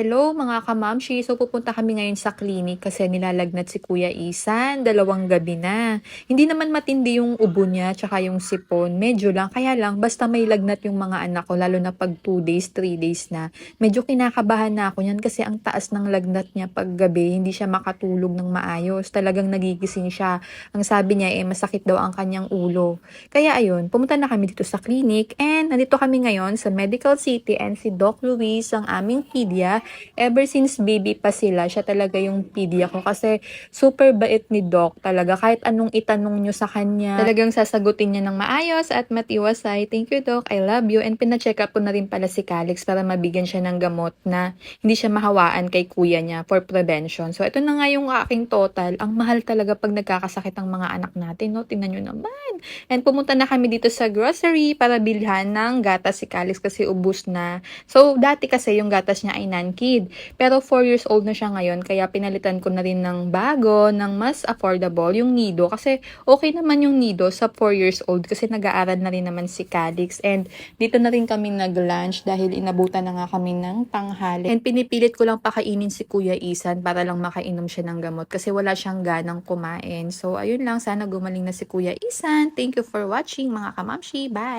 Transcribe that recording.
Hello mga kamamshi. So pupunta kami ngayon sa clinic kasi nilalagnat si Kuya Isan, 2 gabi na. Hindi naman matindi yung ubo niya tsaka yung sipon. Medyo lang, kaya lang basta may lagnat yung mga anak ko lalo na pag 2 days, 3 days na. Medyo kinakabahan na ako niyan kasi ang taas ng lagnat niya pag gabi, hindi siya makatulog ng maayos. Talagang nagigising siya. Ang sabi niya masakit daw ang kanyang ulo. Kaya ayun, pumunta na kami dito sa clinic and nandito kami ngayon sa Medical City and si Doc Luis, ang aming pedya. Ever since baby pa sila, siya talaga yung pedya ko kasi super bait ni Doc talaga. Kahit anong itanong nyo sa kanya, talagang sasagutin niya ng maayos at matiwasay. Thank you, Doc. I love you. And pina-check up ko na rin pala si Calix para mabigyan siya ng gamot na hindi siya mahawaan kay kuya niya for prevention. So, ito na nga yung aking total. Ang mahal talaga pag nagkakasakit ang mga anak natin, no? Tingnan nyo naman. And pumunta na kami dito sa grocery para bilhan ng gatas si Calix kasi ubus na. So, dati kasi yung gatas niya ay non-kid. Pero 4 years old na siya ngayon, kaya pinalitan ko na rin ng bago, ng mas affordable, yung Nido. Kasi okay naman yung Nido sa 4 years old kasi nag-aaral na rin naman si Calix. And dito na rin kami nag-lunch dahil inabutan na nga kami ng tanghali. And pinipilit ko lang pakainin si Kuya Isan para lang makainom siya ng gamot kasi wala siyang ganang kumain. So, ayun lang. Sana gumaling na si Kuya Isan. Thank you for watching mga kamamshi. Bye!